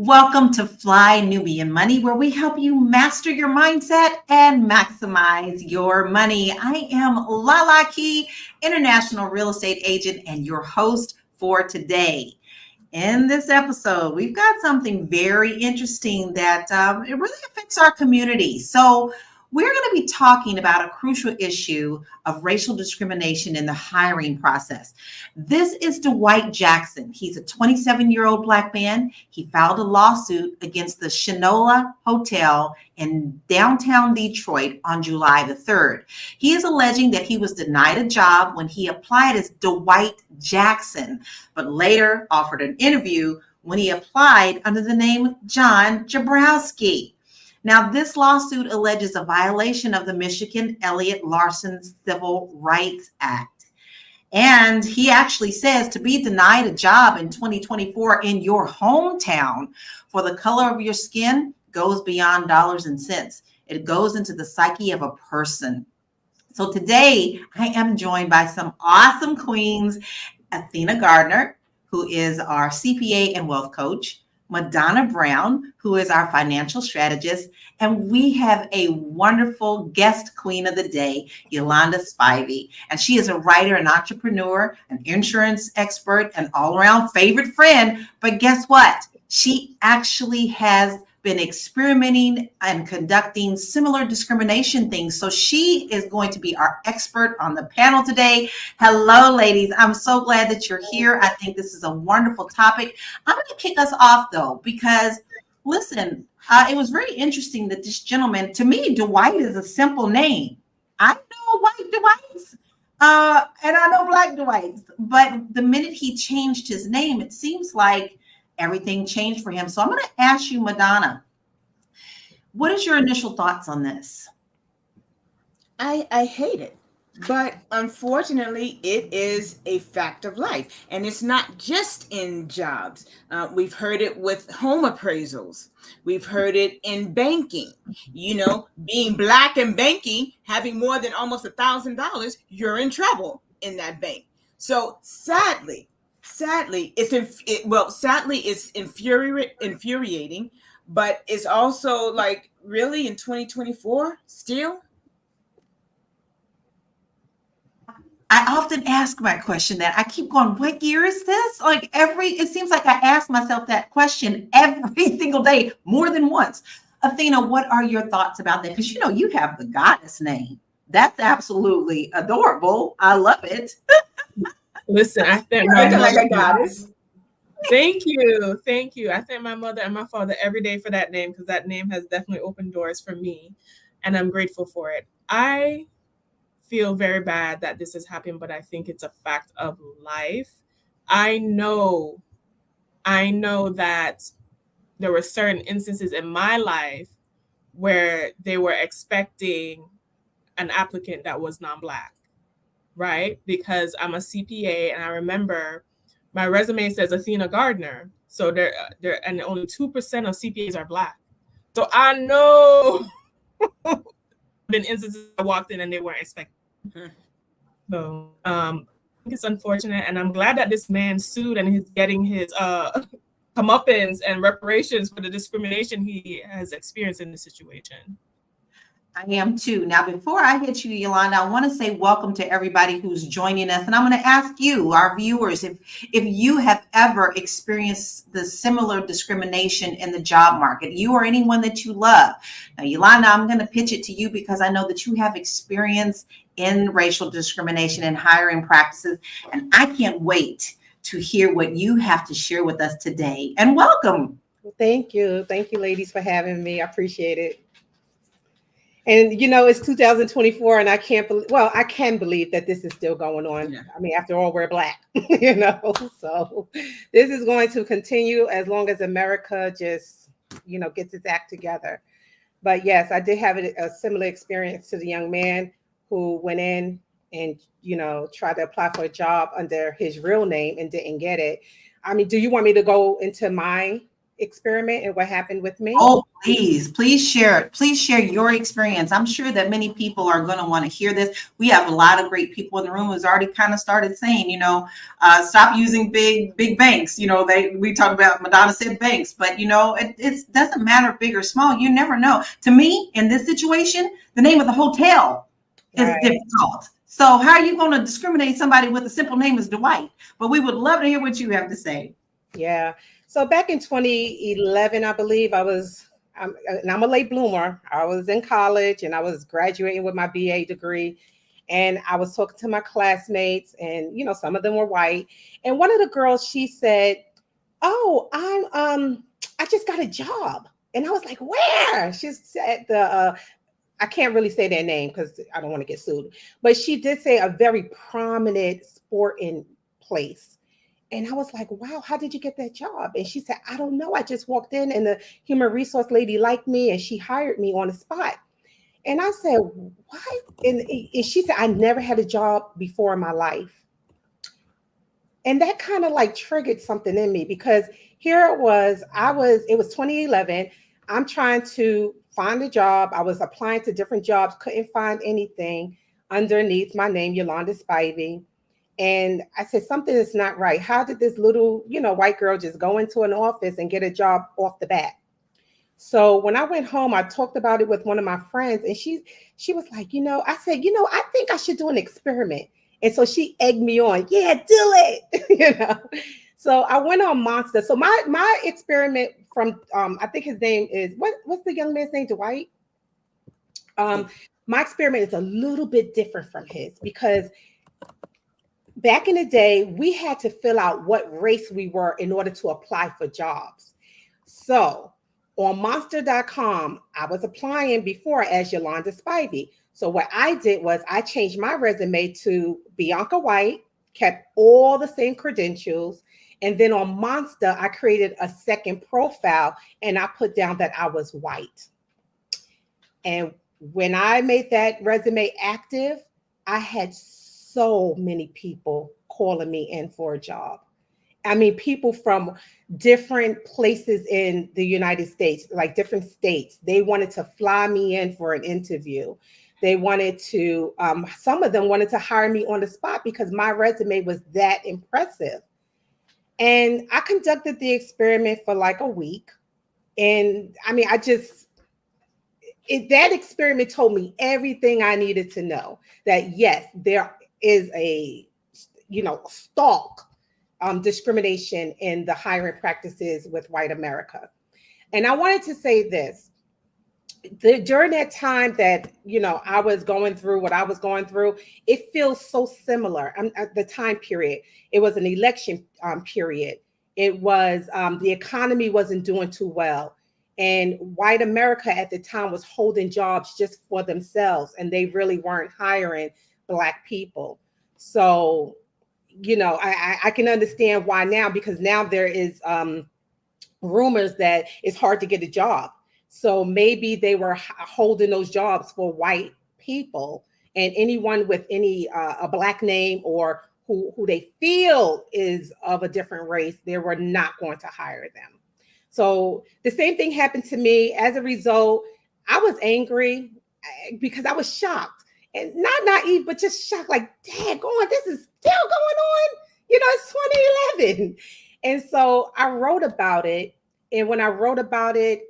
Welcome to Fly Nubian Money, where we help you master your mindset and maximize your money. I am Lala Key, international real estate agent and your host for today. In this episode, we've got something very interesting that it really affects our community. So we're going to be talking about a crucial issue of racial discrimination in the hiring process. This is Dwight Jackson. He's a 27-year-old Black man. He filed a lawsuit against the Shinola Hotel in downtown Detroit on July the 3rd. He is alleging that he was denied a job when he applied as Dwight Jackson, but later offered an interview when he applied under the name John Jabrowski. Now, this lawsuit alleges a violation of the Michigan Elliott Larson Civil Rights Act. And he actually says to be denied a job in 2024 in your hometown for the color of your skin goes beyond dollars and cents. It goes into the psyche of a person. So today I am joined by some awesome queens, Athena Gardner, who is our CPA and wealth coach, Madonna Brown, who is our financial strategist, and we have a wonderful guest queen of the day, Yolanda Spivey. And she is a writer, an entrepreneur, an insurance expert, an all-around favorite friend. But guess what? She actually has been experimenting and conducting similar discrimination things. So she is going to be our expert on the panel today. Hello, ladies. I'm so glad that you're here. I think this is a wonderful topic. I'm going to kick us off, though, because, listen, it was very interesting that this gentleman, to me, Dwight is a simple name. I know white Dwights, and I know Black Dwights, but the minute he changed his name, it seems like everything changed for him. So I'm going to ask you, Madonna, what is your initial thoughts on this? I hate it, but unfortunately, it is a fact of life. And it's not just in jobs. We've heard it with home appraisals. We've heard it in banking. You know, being Black in banking, having more than almost $1,000, you're in trouble in that bank. So sadly, it's infuriating, but it's also like, really, in 2024 still? I often ask my question that I keep going, what year is this? Like it seems like I ask myself that question every single day, more than once. Athena, what are your thoughts about that? Because you have the goddess name. That's absolutely adorable. I love it. Listen, I thank my mother. Like a goddess. Thank you. I thank my mother and my father every day for that name, because that name has definitely opened doors for me, and I'm grateful for it. I feel very bad that this has happened, but I think it's a fact of life. I know that there were certain instances in my life where they were expecting an applicant that was non-Black, right? Because I'm a CPA, and I remember my resume says Athena Gardner. So there and only 2% of CPAs are Black. So I know been instances I walked in and they weren't expecting. Mm-hmm. So I think it's unfortunate, and I'm glad that this man sued and he's getting his comeuppance and reparations for the discrimination he has experienced in this situation. I am too. Now, before I hit you, Yolanda, I want to say welcome to everybody who's joining us. And I'm going to ask you, our viewers, if you have ever experienced the similar discrimination in the job market, you or anyone that you love. Now, Yolanda, I'm going to pitch it to you because I know that you have experience in racial discrimination and hiring practices. And I can't wait to hear what you have to share with us today. And welcome. Thank you. Thank you, ladies, for having me. I appreciate it. And, it's 2024, and I can believe that this is still going on. Yeah. I mean, after all, we're Black, so this is going to continue as long as America just, gets its act together. But yes, I did have a similar experience to the young man who went in and, tried to apply for a job under his real name and didn't get it. I mean, do you want me to go into my experiment and what happened with me? Oh, please share it. Please share your experience. I'm sure that many people are going to want to hear this. We have a lot of great people in the room who's already kind of started saying, stop using big banks. We talk about, Madonna said banks, but it doesn't matter big or small. You never know. To me, in this situation, the name of the hotel is difficult. So how are you going to discriminate somebody with a simple name as Dwight? But we would love to hear what you have to say. Yeah. So back in 2011, I believe I'm a late bloomer. I was in college and I was graduating with my BA degree. And I was talking to my classmates and, some of them were white. And one of the girls, she said, oh, I just got a job. And I was like, where? She said I can't really say their name because I don't want to get sued. But she did say a very prominent sporting place. And I was like, wow, how did you get that job? And she said, I don't know. I just walked in and the human resource lady liked me and she hired me on the spot. And I said, what? And she said, I never had a job before in my life. And that kind of like triggered something in me because here it was 2011. I'm trying to find a job. I was applying to different jobs, couldn't find anything underneath my name, Yolanda Spivey. And I said, something is not right. How did this little, white girl just go into an office and get a job off the bat? So when I went home, I talked about it with one of my friends and she was like, I said, I think I should do an experiment. And so she egged me on. Yeah, do it. So I went on Monster. So my experiment from, I think his name is, what's the young man's name, Dwight? My experiment is a little bit different from his because back in the day, we had to fill out what race we were in order to apply for jobs. So on monster.com, I was applying before as Yolanda Spivey. So what I did was I changed my resume to Bianca White, kept all the same credentials. And then on Monster, I created a second profile and I put down that I was white. And when I made that resume active, I had so many people calling me in for a job. I mean, people from different places in the United States, like different states, they wanted to fly me in for an interview. They wanted to, some of them wanted to hire me on the spot because my resume was that impressive. And I conducted the experiment for like a week. And I mean, that experiment told me everything I needed to know, that yes, there is a, stalk discrimination in the hiring practices with white America. And I wanted to say this, during that time that, I was going through what I was going through, it feels so similar. At the time period, it was an election period. It was, the economy wasn't doing too well. And white America at the time was holding jobs just for themselves, and they really weren't hiring Black people. So, I can understand why now, because now there is rumors that it's hard to get a job. So maybe they were holding those jobs for white people, and anyone with a Black name or who they feel is of a different race, they were not going to hire them. So the same thing happened to me. As a result, I was angry because I was shocked, and not naive, but just shocked, like, daggone, this is still going on. It's 2011. And so I wrote about it. And when I wrote about it,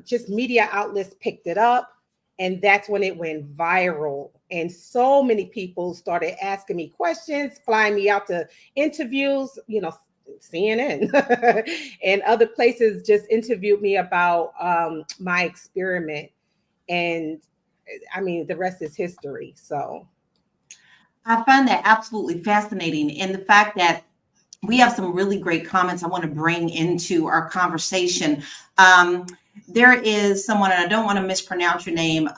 just media outlets picked it up. And that's when it went viral. And so many people started asking me questions, flying me out to interviews, CNN and other places just interviewed me about my experiment. And I mean, the rest is history. So I find that absolutely fascinating. And the fact that we have some really great comments I want to bring into our conversation. There is someone, and I don't want to mispronounce your name,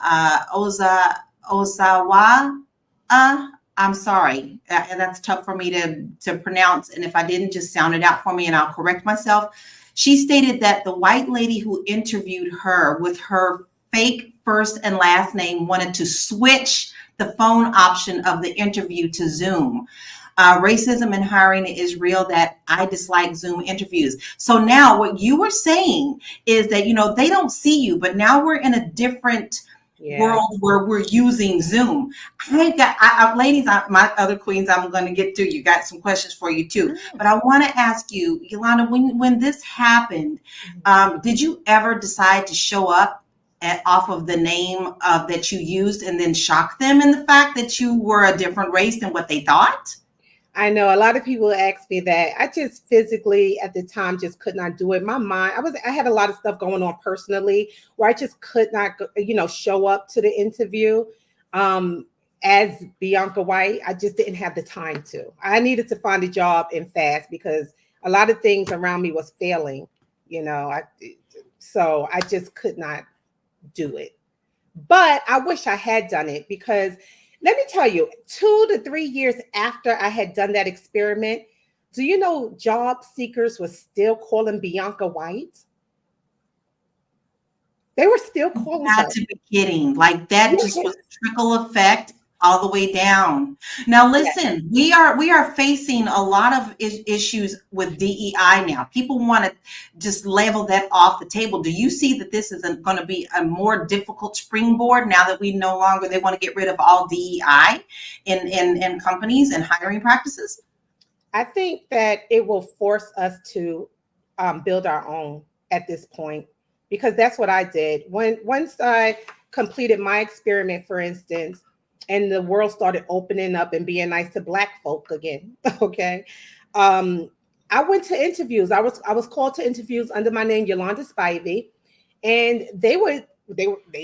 Osawa. I'm sorry. And that's tough for me to pronounce. And if I didn't, just sound it out for me and I'll correct myself. She stated that the white lady who interviewed her with her fake first and last name wanted to switch the phone option of the interview to Zoom. Racism in hiring is real, that I dislike Zoom interviews. So now what you were saying is that, they don't see you, but now we're in a different world where we're using Zoom. Ladies, my other queens, I'm going to get to. You got some questions for you too. But I want to ask you, Yolanda, when this happened, did you ever decide to show up off of the name that you used and then shock them in the fact that you were a different race than what they thought? I know a lot of people ask me that. I just physically at the time just could not do it. My mind, I had a lot of stuff going on personally where I just could not, show up to the interview as Bianca White. I just didn't have the time to. I needed to find a job and fast because a lot of things around me was failing, so I just could not do it. But I wish I had done it because let me tell you, 2 to 3 years after I had done that experiment, do you know job seekers were still calling Bianca White? They were still calling her. To be kidding. Like that just was a trickle effect all the way down. Now, listen, we are facing a lot of issues with DEI now. People want to just level that off the table. Do you see that this is going to be a more difficult springboard now that they want to get rid of all DEI in companies and hiring practices? I think that it will force us to build our own at this point, because that's what I did. Once I completed my experiment, for instance, and the world started opening up and being nice to Black folk again. Okay. I went to interviews. I was called to interviews under my name, Yolanda Spivey, and they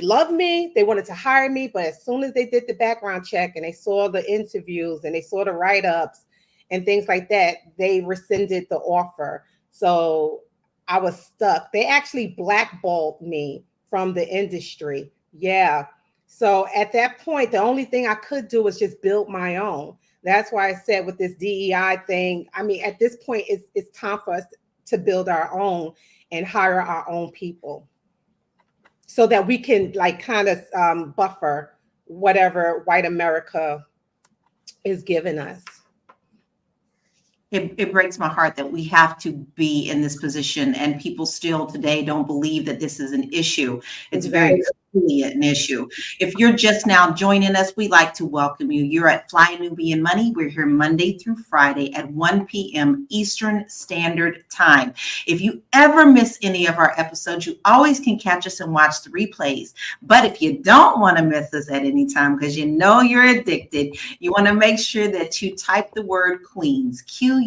loved me. They wanted to hire me. But as soon as they did the background check and they saw the interviews and they saw the write-ups and things like that, they rescinded the offer. So I was stuck. They actually blackballed me from the industry. Yeah. So at that point, the only thing I could do was just build my own. That's why I said with this DEI thing, I mean, at this point, it's time for us to build our own and hire our own people so that we can kind of buffer whatever white America is giving us. It breaks my heart that we have to be in this position and people still today don't believe that this is an issue. It's very clearly an issue. If you're just now joining us, we'd like to welcome you. You're at Fly Nubian Money. We're here Monday through Friday at 1 p.m. Eastern Standard Time. If you ever miss any of our episodes, you always can catch us and watch the replays. But if you don't want to miss us at any time because you know you're addicted, you want to make sure that you type the word Queens, Queens,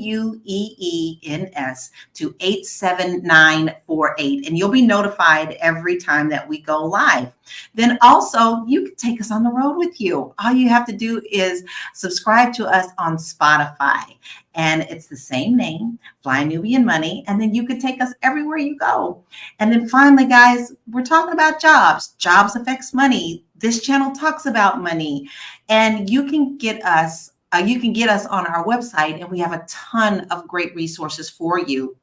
to 87948, and you'll be notified every time that we go live. Then also, you can take us on the road with you. All you have to do is subscribe to us on Spotify, and it's the same name, Fly Nubian Money, and then you can take us everywhere you go. And then finally, guys, we're talking about jobs. Jobs affects money. This channel talks about money, and you can get us on our website, and we have a ton of great resources for you.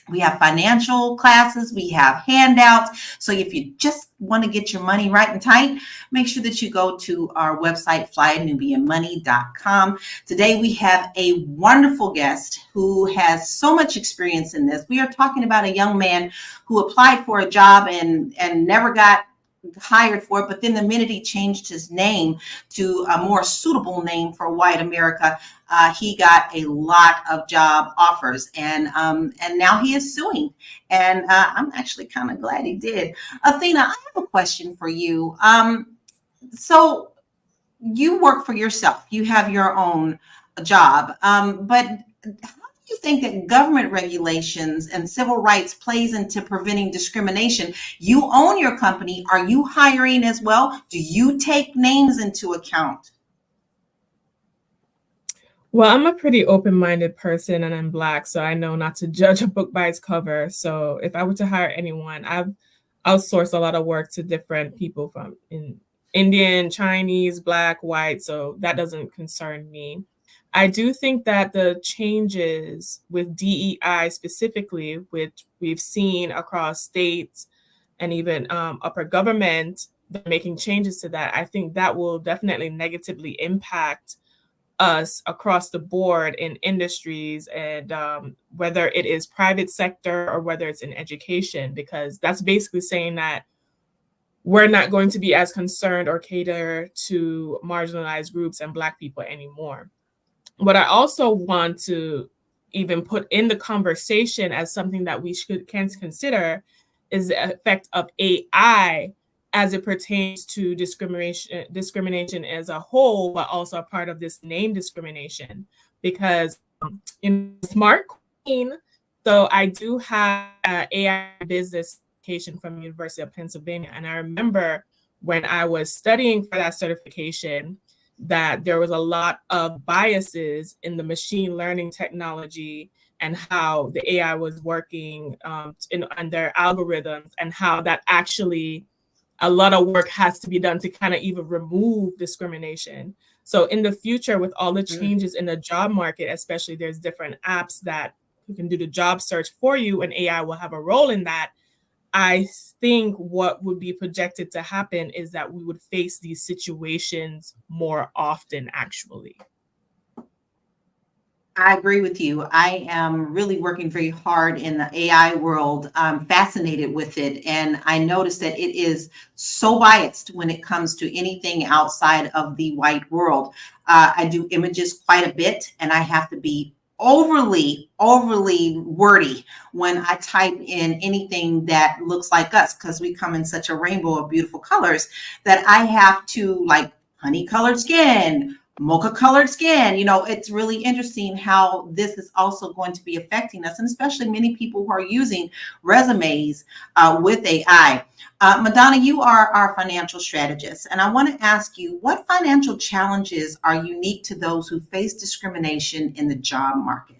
We have financial classes, we have handouts. So if you just want to get your money right and tight, make sure that you go to our website, flynubianmoney.com. Today, we have a wonderful guest who has so much experience in this. We are talking about a young man who applied for a job and never got hired for it, but then the minute he changed his name to a more suitable name for white America, he got a lot of job offers, and now he is suing. And I'm actually kind of glad he did. Athena, I have a question for you. So you work for yourself, you have your own job, but you think that government regulations and civil rights plays into preventing discrimination? You own your company. Are you hiring as well? Do you take names into account? Well, I'm a pretty open-minded person and I'm Black, so I know not to judge a book by its cover. So if I were to hire anyone, I've outsourced a lot of work to different people from Indian, Chinese, Black, white, so that doesn't concern me. I do think that the changes with DEI specifically, which we've seen across states and even upper government, they're making changes to that. I think that will definitely negatively impact us across the board in industries, and whether it is private sector or whether it's in education, because that's basically saying that we're not going to be as concerned or cater to marginalized groups and Black people anymore. What I also want to even put in the conversation as something that we can consider is the effect of AI as it pertains to discrimination as a whole, but also a part of this name discrimination. Because in Smart Queen, so I do have an AI business certification from the University of Pennsylvania, and I remember when I was studying for that certification that there was a lot of biases in the machine learning technology and how the AI was working in their algorithms, and how that actually a lot of work has to be done to kind of even remove discrimination. So in the future, with all the changes in the job market, especially, there's different apps that you can do the job search for you, and AI will have a role in that. I think what would be projected to happen is that we would face these situations more often, actually. I agree with you. I am really working very hard in the AI world. I'm fascinated with it. And I noticed that it is so biased when it comes to anything outside of the white world. I do images quite a bit, and I have to be overly wordy when I type in anything that looks like us, because we come in such a rainbow of beautiful colors that I have to, like, honey colored skin, mocha colored skin. You know, it's really interesting how this is also going to be affecting us, and especially many people who are using resumes with AI. Madonna, you are our financial strategist, and I want to ask you, what financial challenges are unique to those who face discrimination in the job market?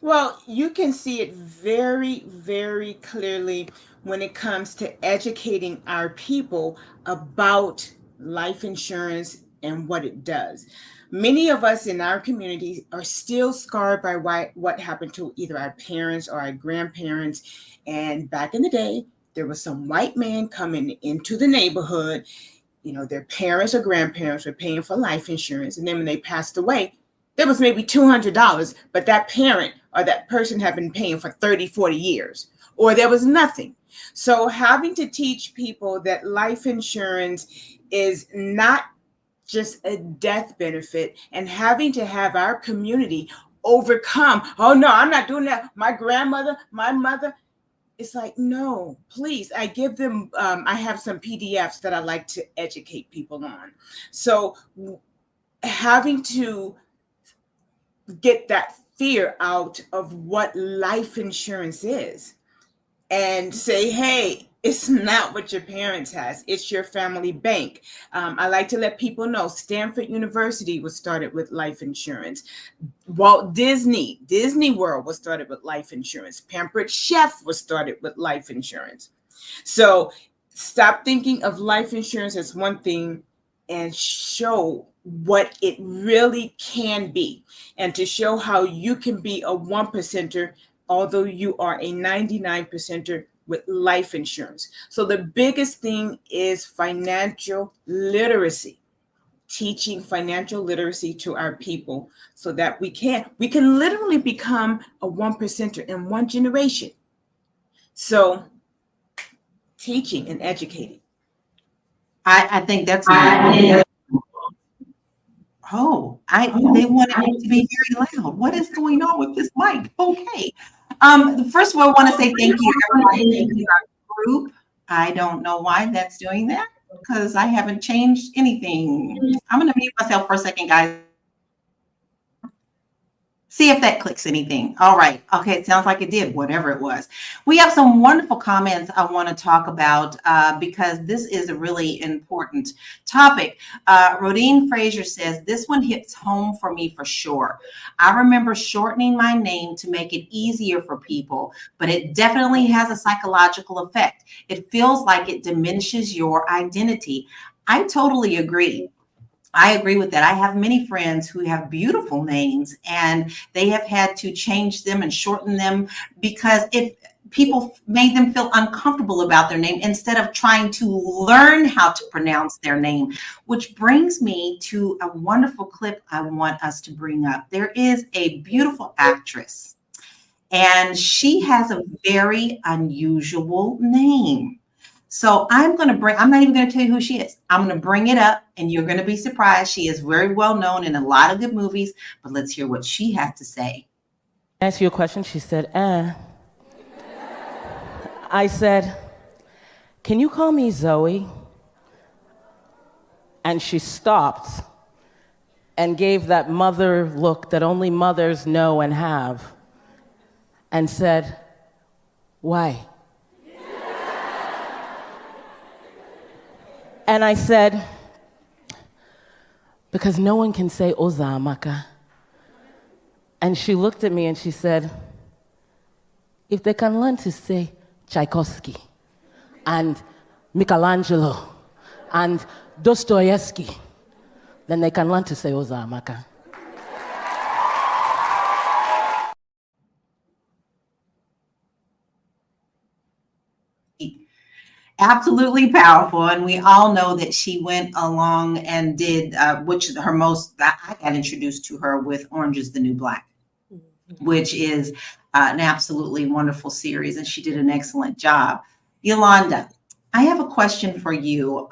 Well, you can see it very, very clearly when it comes to educating our people about life insurance and what it does. Many of us in our community are still scarred by what happened to either our parents or our grandparents. And back in the day, there was some white man coming into the neighborhood. You know, their parents or grandparents were paying for life insurance. And then when they passed away, there was maybe $200, but that parent or that person had been paying for 30, 40 years, or there was nothing. So having to teach people that life insurance is not just a death benefit, and having to have our community overcome, oh no, I'm not doing that. My grandmother, my mother, it's like, no, please. I give them, I have some PDFs that I like to educate people on. So having to get that fear out of what life insurance is and say, hey, it's not what your parents has. It's your family bank. I like to let people know Stanford University was started with life insurance. Walt Disney World was started with life insurance. Pampered Chef was started with life insurance. So stop thinking of life insurance as one thing and show what it really can be, and to show how you can be a 1%er, although you are a 99%er with life insurance. So the biggest thing is financial literacy, teaching financial literacy to our people so that we can literally become a 1%er in one generation. So teaching and educating. I think that's they wanted it to be very loud. What is going on with this mic? Okay. First of all, I want to say thank you, everybody. Thank you, our group. I don't know why that's doing that, because I haven't changed anything. I'm going to mute myself for a second, guys. See if that clicks anything. All right. Okay. It sounds like it did, whatever it was. We have some wonderful comments I want to talk about because this is a really important topic. Rodine Frazier says, this one hits home for me for sure. I remember shortening my name to make it easier for people, but it definitely has a psychological effect. It feels like it diminishes your identity. I totally agree. I agree with that. I have many friends who have beautiful names, and they have had to change them and shorten them because people made them feel uncomfortable about their name instead of trying to learn how to pronounce their name, which brings me to a wonderful clip I want us to bring up. There is a beautiful actress, and she has a very unusual name. So I'm not even going to tell you who she is. I'm going to bring it up and you're going to be surprised. She is very well known in a lot of good movies, but let's hear what she has to say. Ask you a question. She said, I said, can you call me Zoe? And she stopped and gave that mother look that only mothers know and have and said, why? And I said, because no one can say Ozamaka. And she looked at me and she said, if they can learn to say Tchaikovsky and Michelangelo and Dostoevsky, then they can learn to say Ozamaka. Absolutely powerful, and we all know that she went along and did I got introduced to her with Orange is the New Black, which is an absolutely wonderful series, and she did an excellent job. Yolanda, I have a question for you.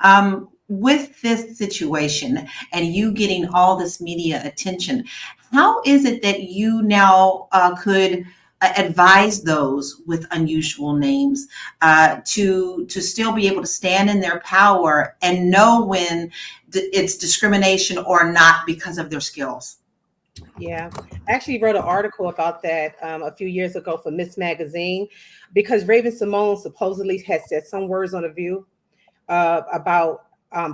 With this situation and you getting all this media attention, how is it that you now could advise those with unusual names to still be able to stand in their power and know when it's discrimination or not because of their skills? Yeah, I actually wrote an article about that a few years ago for Miss Magazine, because Raven Simone supposedly has said some words on The View about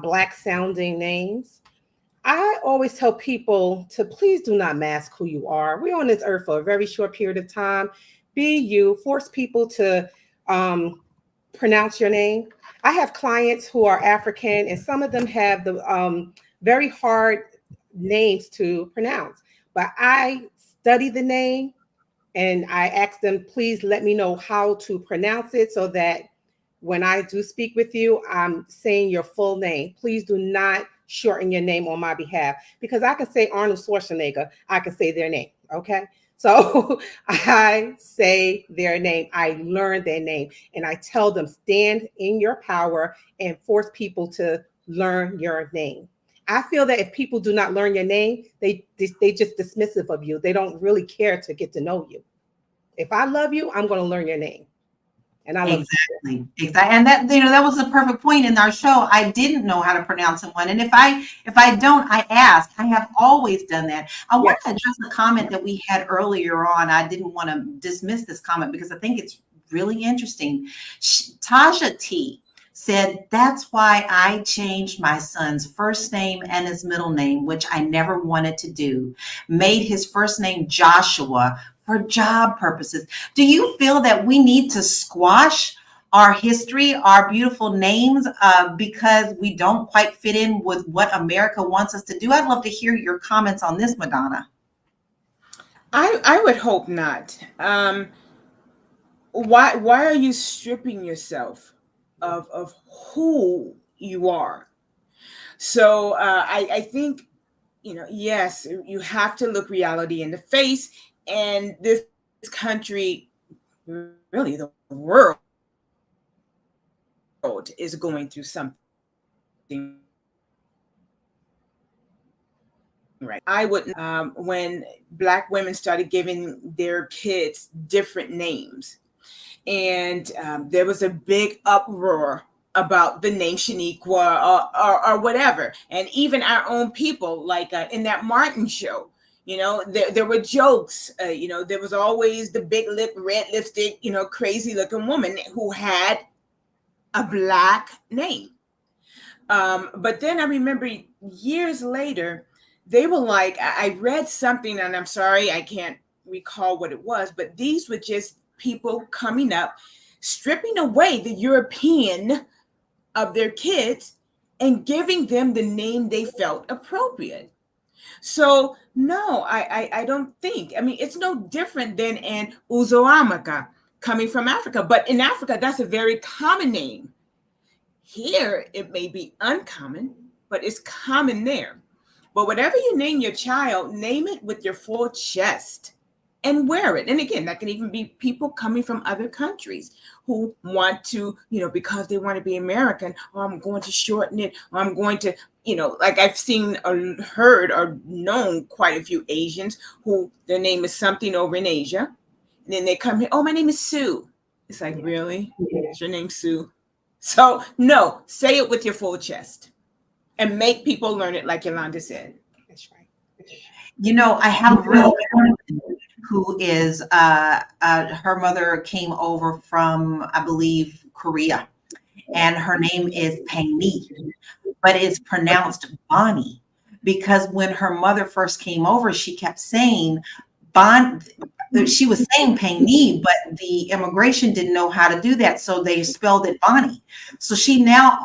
Black sounding names. I always tell people to please do not mask who you are. We're on this earth for a very short period of time. Be you. Force people to pronounce your name. I have clients who are African, and some of them have the very hard names to pronounce. But I study the name and I ask them, please let me know how to pronounce it so that when I do speak with you, I'm saying your full name. Please do not shorten your name on my behalf, because I can say Arnold Schwarzenegger. I can say their name. Okay. So I say their name. I learn their name and I tell them, stand in your power and force people to learn your name. I feel that if people do not learn your name, they just dismissive of you. They don't really care to get to know you. If I love you, I'm going to learn your name. And I love Exactly. And that was the perfect point in our show. I didn't know how to pronounce someone, and if I don't, I ask. I have always done that. I want to address a comment that we had earlier on. I didn't want to dismiss this comment because I think it's really interesting. Tasha T said, that's why I changed my son's first name and his middle name, which I never wanted to do. Made his first name Joshua for job purposes. Do you feel that we need to squash our history, our beautiful names, because we don't quite fit in with what America wants us to do? I'd love to hear your comments on this, Madonna. I would hope not. Why are you stripping yourself of who you are? So I think, yes, you have to look reality in the face. And this country, really the world, is going through something right. I wouldn't, when Black women started giving their kids different names, and there was a big uproar about the name Shaniqua or whatever. And even our own people, like in that Martin show, there were jokes, there was always the big lip, red lipstick, crazy looking woman who had a Black name. But then I remember years later, they were like, I read something, and I'm sorry, I can't recall what it was, but these were just people coming up, stripping away the European of their kids and giving them the name they felt appropriate. So no, I don't think. I mean, it's no different than an Uzoamaka. coming from Africa. But in Africa, that's a very common name. Here, it may be uncommon, but it's common there. But whatever you name your child, name it with your full chest and wear it. And again, that can even be people coming from other countries who want to, because they want to be American, or I'm going to shorten it, or I'm going to, like I've seen or heard or known quite a few Asians who their name is something over in Asia. And then they come here, oh, my name is Sue. It's like, really? Is your name Sue? So no, say it with your full chest and make people learn it like Yolanda said. That's right. I have a real who is her mother came over from, I believe, Korea, and her name is Panelist, but it's pronounced Bonnie, because when her mother first came over, she kept saying she was saying Panelist, but the immigration didn't know how to do that, so they spelled it Bonnie. So she now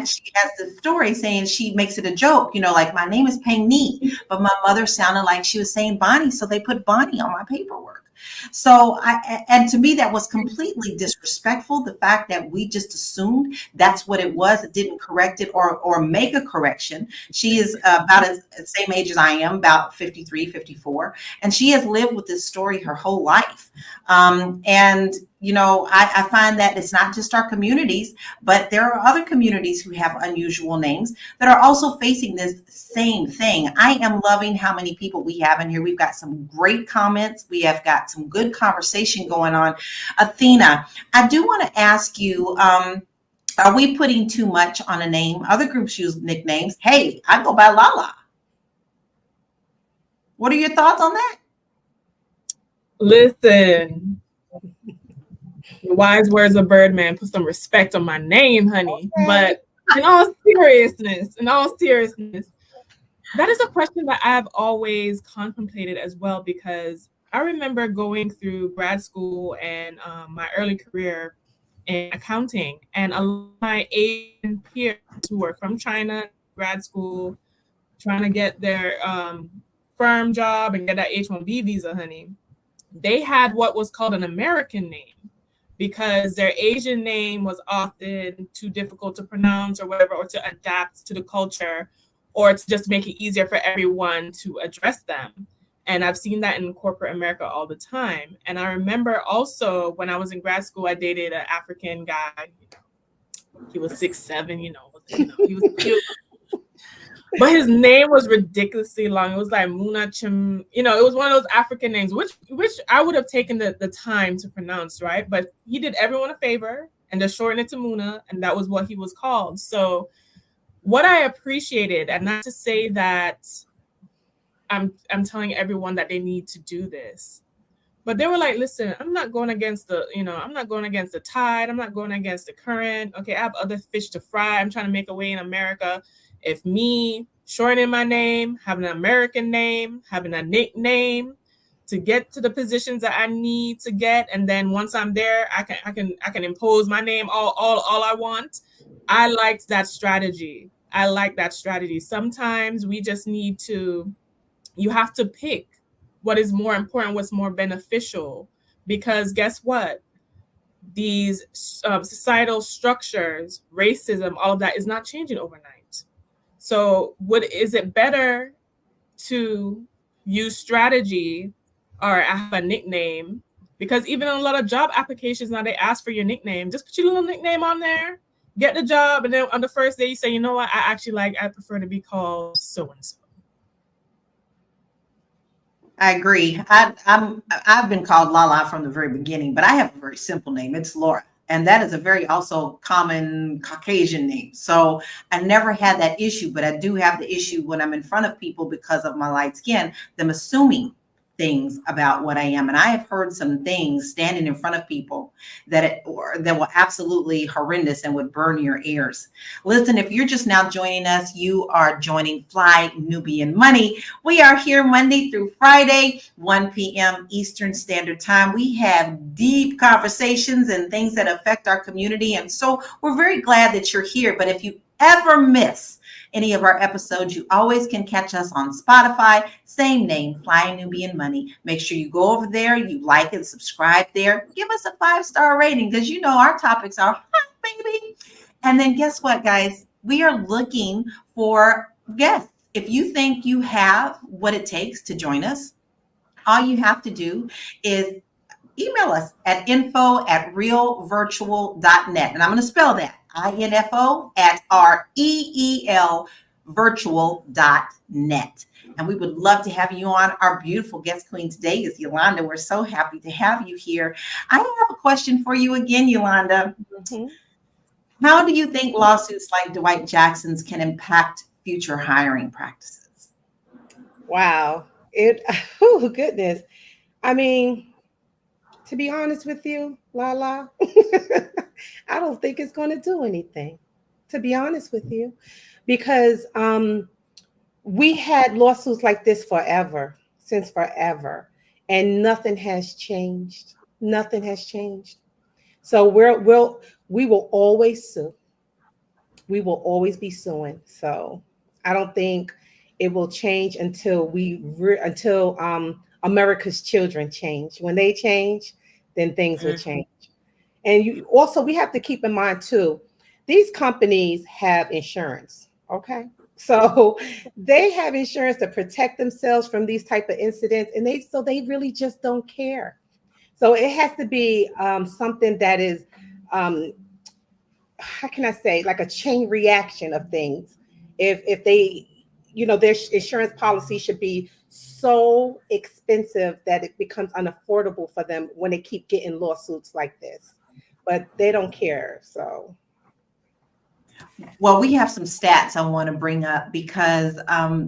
she has the story saying she makes it a joke, like my name is Panelist, but my mother sounded like she was saying Bonnie, so they put Bonnie on my paperwork. So and to me, that was completely disrespectful. The fact that we just assumed that's what it was, didn't correct it or make a correction. She is about the same age as I am, about 53, 54. And she has lived with this story her whole life. I find that it's not just our communities, but there are other communities who have unusual names that are also facing this same thing. I am loving how many people we have in here. We've got some great comments. We have got some good conversation going on. Athena, I do want to ask you, are we putting too much on a name? Other groups use nicknames. Hey, I go by Lala. What are your thoughts on that? Listen, the wise words of Birdman, put some respect on my name, honey. Okay. But in all seriousness, that is a question that I've always contemplated as well, because I remember going through grad school and my early career in accounting, and a lot of my Asian peers who were from China, grad school, trying to get their firm job and get that H-1B visa, honey, they had what was called an American name, because their Asian name was often too difficult to pronounce or whatever, or to adapt to the culture, or to just make it easier for everyone to address them. And I've seen that in corporate America all the time. And I remember also when I was in grad school, I dated an African guy. He was 6'7", he was cute. But his name was ridiculously long. It was like Muna Chim, it was one of those African names, which I would have taken the time to pronounce, right? But he did everyone a favor and just shortened it to Muna, and that was what he was called. So what I appreciated, and not to say that I'm telling everyone that they need to do this, but they were like, listen, I'm not going against the tide. I'm not going against the current. Okay, I have other fish to fry. I'm trying to make a way in America. If me shortening my name, having an American name, having a nickname to get to the positions that I need to get, and then once I'm there, I can impose my name all I want. I liked that strategy. Sometimes we just need to. You have to pick what is more important, what's more beneficial, because guess what? These societal structures, racism, all of that is not changing overnight. So is it better to use strategy or have a nickname? Because even in a lot of job applications now, they ask for your nickname. Just put your little nickname on there, get the job, and then on the first day you say, you know what, I prefer to be called so-and-so. I agree. I've been called Lala from the very beginning, but I have a very simple name. It's Laura. And that is a very also common Caucasian name. So I never had that issue, but I do have the issue when I'm in front of people because of my light skin, them assuming things about what I am. And I have heard some things standing in front of people that were absolutely horrendous and would burn your ears. Listen, if you're just now joining us, you are joining Fly Nubian Money. We are here Monday through Friday, 1 p.m. Eastern Standard Time. We have deep conversations and things that affect our community. And so we're very glad that you're here. But if you ever miss any of our episodes, you always can catch us on Spotify, same name, Fly Nubian Money. Make sure you go over there, you like and subscribe there. Give us a 5-star rating because you know our topics are hot, baby. And then guess what, guys? We are looking for guests. If you think you have what it takes to join us, all you have to do is email us at info@realvirtual.net. And I'm going to spell that info@REEL virtual.net. And we would love to have you on. Our beautiful guest queen today is Yolanda. We're so happy to have you here. I have a question for you again, Yolanda. Mm-hmm. How do you think lawsuits like Dwight Jackson's can impact future hiring practices? Wow. Oh, goodness. I mean, to be honest with you, Lala, I don't think it's going to do anything, to be honest with you, because we had lawsuits like this since forever, and nothing has changed. Nothing has changed. So we will always sue. We will always be suing. So I don't think it will change until America's children change. When they change, then things will change. And we have to keep in mind too, these companies have insurance. Okay. So they have insurance to protect themselves from these type of incidents. And they really just don't care. So it has to be something that is, how can I say, like a chain reaction of things. If they, their insurance policy should be so expensive that it becomes unaffordable for them when they keep getting lawsuits like this. But they don't care. So. Well, we have some stats I want to bring up because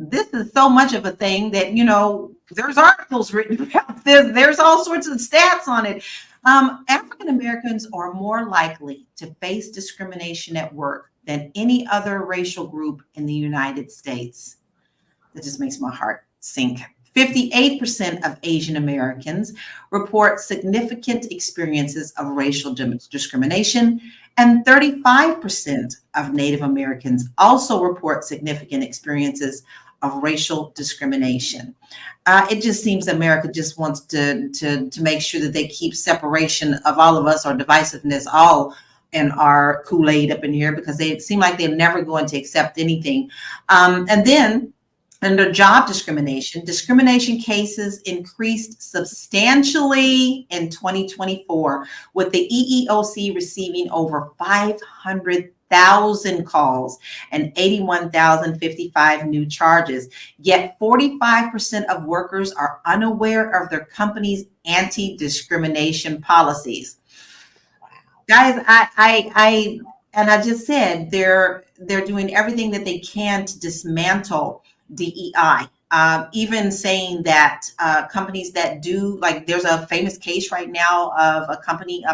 this is so much of a thing that, there's articles written about this. There's all sorts of stats on it. African Americans are more likely to face discrimination at work than any other racial group in the United States. That just makes my heart sink. 58% of Asian Americans report significant experiences of racial discrimination, and 35% of Native Americans also report significant experiences of racial discrimination. It just seems America just wants to make sure that they keep separation of all of us, or divisiveness, all in our Kool-Aid up in here, because they seem like they're never going to accept anything. And then under job discrimination cases increased substantially in 2024, with the EEOC receiving over 500,000 calls and 81,055 new charges. Yet 45% of workers are unaware of their company's anti-discrimination policies. Guys, I just said they're doing everything that they can to dismantle DEI, even saying that companies that do, like, there's a famous case right now of a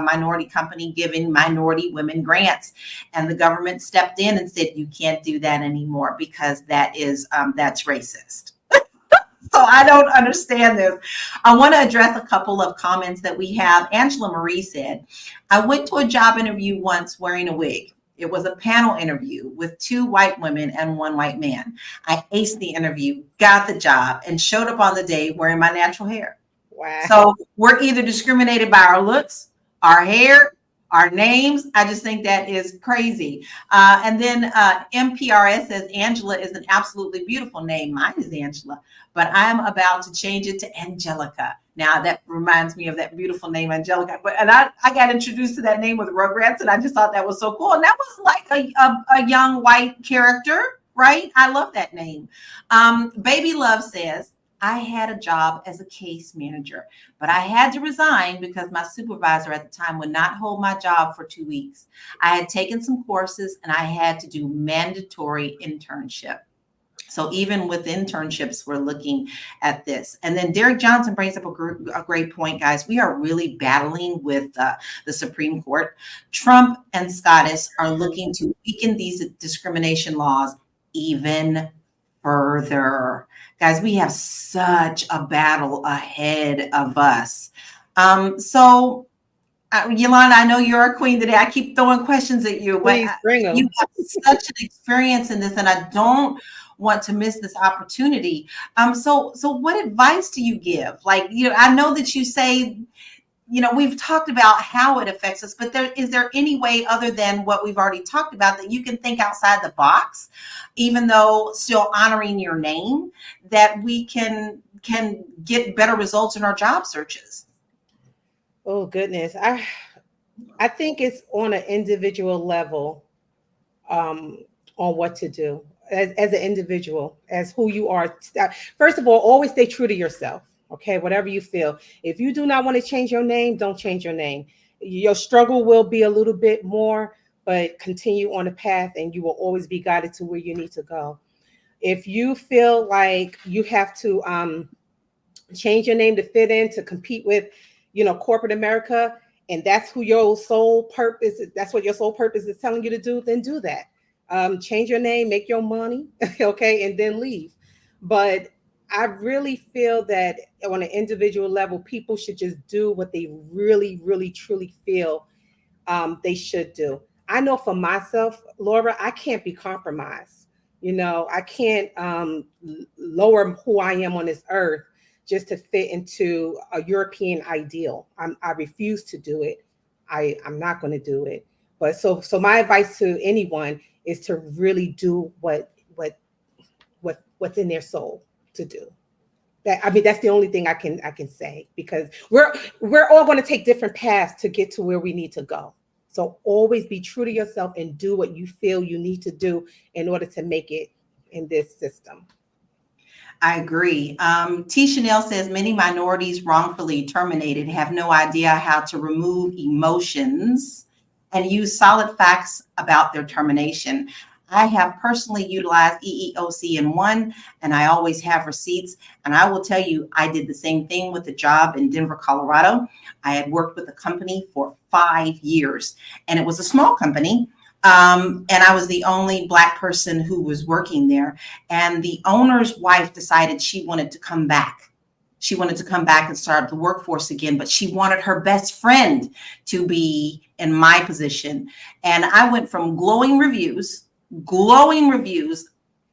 minority company giving minority women grants, and the government stepped in and said, you can't do that anymore because that's racist. So I don't understand this. I want to address a couple of comments that we have. Angela Marie said, I went to a job interview once wearing a wig. It was a panel interview with 2 white women and 1 white man. I aced the interview, got the job, and showed up on the day wearing my natural hair. Wow. So we're either discriminated by our looks, our hair, our names. I just think that is crazy. And then MPRS says Angela is an absolutely beautiful name. Mine is Angela, but I'm about to change it to Angelica. Now that reminds me of that beautiful name, Angelica. And I got introduced to that name with Rugrats, and I just thought that was so cool. And that was like a young white character, right? I love that name. Baby Love says, I had a job as a case manager, but I had to resign because my supervisor at the time would not hold my job for 2 weeks. I had taken some courses and I had to do mandatory internship. So even with internships, we're looking at this. And then Derek Johnson brings up a great point, guys. We are really battling with the Supreme Court. Trump and SCOTUS are looking to weaken these discrimination laws even further. Guys, we have such a battle ahead of us. So Yolanda, I know you're a queen today. I keep throwing questions at you, but Please bring them. you have such an experience in this, and I don't want to miss this opportunity. So what advice do you give? Like, I know that you say, we've talked about how it affects us, but is there any way other than what we've already talked about that you can think outside the box, even though still honoring your name, that we can get better results in our job searches? Oh goodness. I think it's on an individual level, on what to do as an individual, as who you are. First of all, always stay true to yourself. Okay, whatever you feel. If you do not want to change your name, don't change your name. Your struggle will be a little bit more, but continue on the path and you will always be guided to where you need to go. If you feel like you have to change your name to fit in, to compete with, corporate America, and that's who your sole purpose, that's what your sole purpose is telling you to do, then do that. Change your name, make your money, okay, and then leave. But I really feel that on an individual level, people should just do what they really, really, truly feel they should do. I know for myself, Laura, I can't be compromised. I can't lower who I am on this earth just to fit into a European ideal. I refuse to do it. I'm not going to do it. But so my advice to anyone is to really do what's in their soul to do. That's the only thing I can say, because we're all going to take different paths to get to where we need to go. So always be true to yourself and do what you feel you need to do in order to make it in this system. I agree. T. Chanel says many minorities wrongfully terminated have no idea how to remove emotions and use solid facts about their termination. I have personally utilized EEOC in one, and I always have receipts. And I will tell you, I did the same thing with a job in Denver, Colorado. I had worked with a company for 5 years, and it was a small company. And I was the only Black person who was working there. And the owner's wife decided she wanted to come back. She wanted to come back and start the workforce again, but she wanted her best friend to be in my position. And I went from glowing reviews,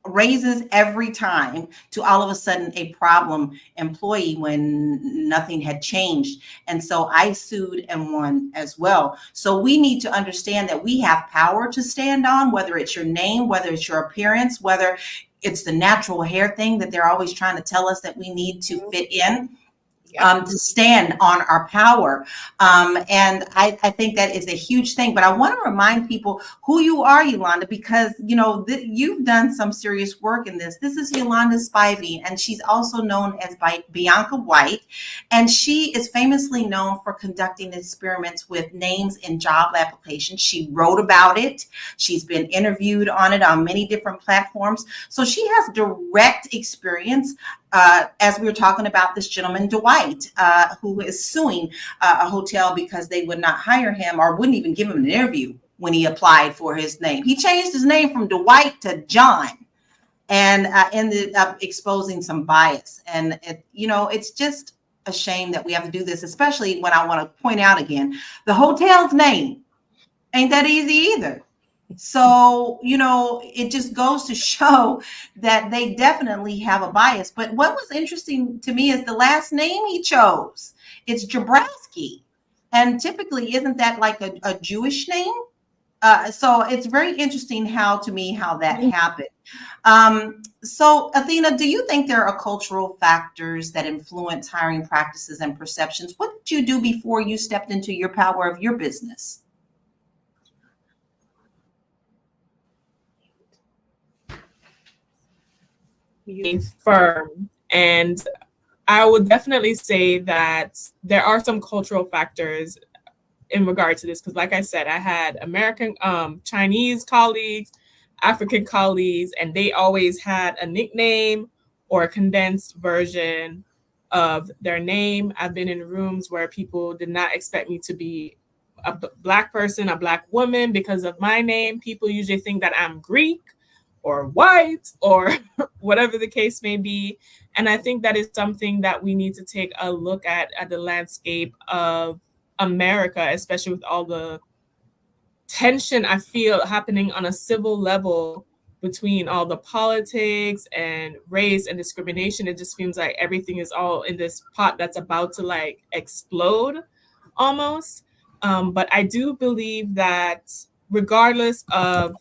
raises every time, to all of a sudden a problem employee when nothing had changed. And so I sued and won as well. So we need to understand that we have power to stand on, whether it's your name, whether it's your appearance, whether it's the natural hair thing that they're always trying to tell us that we need to fit in. To stand on our power. And I think that is a huge thing. But I want to remind people who you are, Yolanda, because, you've done some serious work in this. This is Yolanda Spivey, and she's also known as Bianca White. And she is famously known for conducting experiments with names in job applications. She wrote about it. She's been interviewed on it on many different platforms. So she has direct experience. As we were talking about this gentleman, Dwight, who is suing a hotel because they would not hire him or wouldn't even give him an interview when he applied for his name. He changed his name from Dwight to John and ended up exposing some bias. And, it's just a shame that we have to do this, especially when I want to point out again, the hotel's name ain't that easy either. So, it just goes to show that they definitely have a bias. But what was interesting to me is the last name he chose. It's Jabrowski. And typically, isn't that like a Jewish name? So it's very interesting how that happened. So, Athena, do you think there are cultural factors that influence hiring practices and perceptions? What did you do before you stepped into your power of your business? Firm. And I would definitely say that there are some cultural factors in regard to this, because like I said, I had American, Chinese colleagues, African colleagues, and they always had a nickname or a condensed version of their name. I've been in rooms where people did not expect me to be a Black person, a Black woman because of my name. People usually think that I'm Greek or white or whatever the case may be. And I think that is something that we need to take a look at the landscape of America, especially with all the tension I feel happening on a civil level between all the politics and race and discrimination. It just seems like everything is all in this pot that's about to like explode almost. But I do believe that regardless of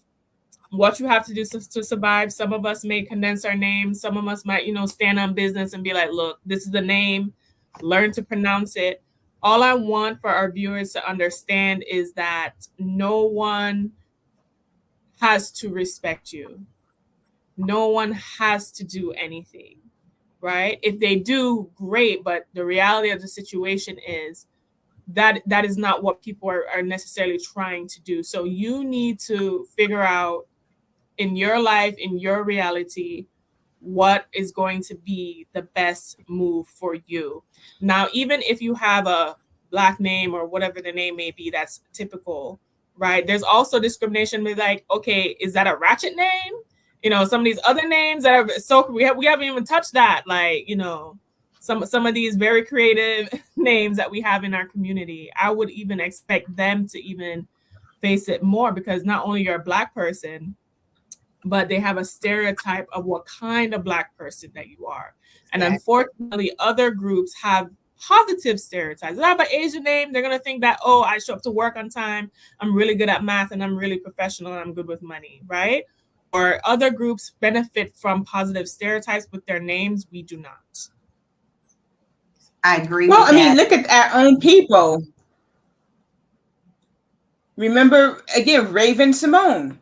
what you have to do to survive, some of us may condense our names. Some of us might, stand on business and be like, look, this is the name, learn to pronounce it. All I want for our viewers to understand is that no one has to respect you. No one has to do anything, right? If they do, great. But the reality of the situation is that is not what people are necessarily trying to do. So you need to figure out in your life, in your reality, what is going to be the best move for you. Now, even if you have a Black name or whatever the name may be, that's typical, right? There's also discrimination with like, okay, is that a ratchet name? Some of these other names that are so we haven't even touched that. Like, some of these very creative names that we have in our community. I would even expect them to even face it more because not only you're a Black person, but they have a stereotype of what kind of Black person that you are. And unfortunately, other groups have positive stereotypes. If I have an Asian name, they're going to think that, oh, I show up to work on time, I'm really good at math, and I'm really professional, and I'm good with money, right? Or other groups benefit from positive stereotypes with their names. We do not. I agree well, with I that. mean, look at our own people. Remember, again, Raven Simone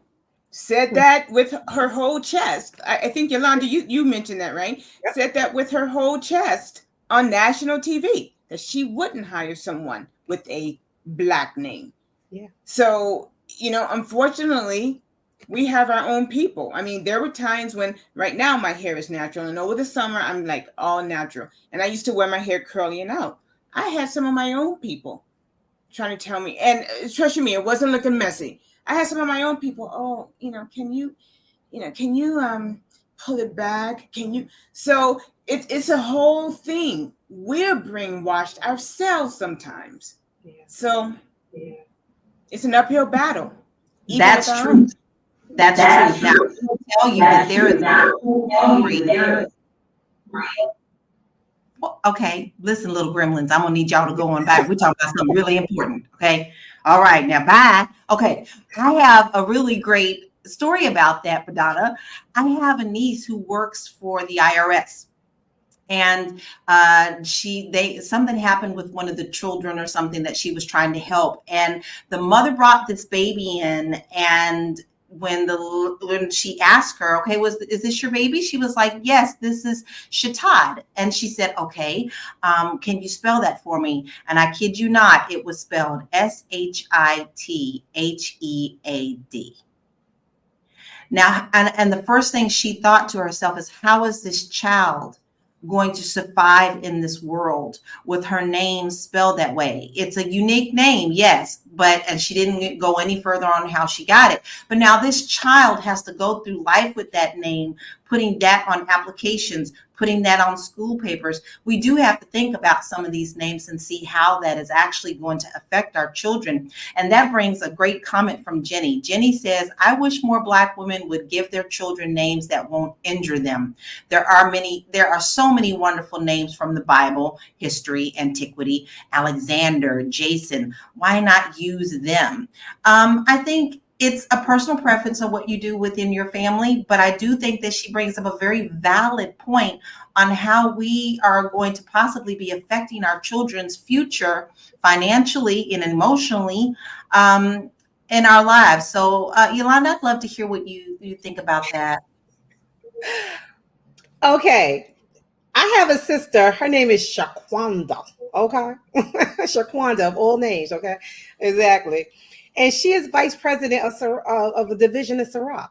said that with her whole chest. I think, Yolanda, you mentioned that, right? Yep. Said that with her whole chest on national TV, that she wouldn't hire someone with a Black name. Yeah. So, unfortunately, we have our own people. I mean, there were times when right now my hair is natural, and over the summer, I'm like all natural. And I used to wear my hair curly and out. I had some of my own people trying to tell me, and trust me, it wasn't looking messy. I had some of my own people, oh, can you pull it back? Can you? So it's a whole thing. We're brainwashed ourselves sometimes. Yeah. So it's an uphill battle. That's true. That's true. Now, I will tell you that there is okay, listen, little gremlins, I'm gonna need y'all to go on back. We're talking about something really important. Okay. All right, now bye. Okay, I have a really great story about that, Padana. I have a niece who works for the IRS, and something happened with one of the children or something that she was trying to help, and the mother brought this baby in, and when she asked her, okay, is this your baby? She was like, yes, this is Shatad. And she said, okay, can you spell that for me? And I kid you not, it was spelled SHITHEAD. Now, and the first thing she thought to herself is, how is this child going to survive in this world with her name spelled that way? It's a unique name, yes, and she didn't go any further on how she got it. But now this child has to go through life with that name, putting that on applications, putting that on school papers. We do have to think about some of these names and see how that is actually going to affect our children. And that brings a great comment from Jenny. Jenny says, I wish more Black women would give their children names that won't injure them. There are so many wonderful names from the Bible, history, antiquity, Alexander, Jason. Why not use them? I think it's a personal preference of what you do within your family, but I do think that she brings up a very valid point on how we are going to possibly be affecting our children's future financially and emotionally in our lives. So, Yolanda, I'd love to hear what you think about that. Okay. I have a sister. Her name is Shaquanda. Okay. Shaquanda of all names. Okay. Exactly. And she is vice president of a division of Ciroc.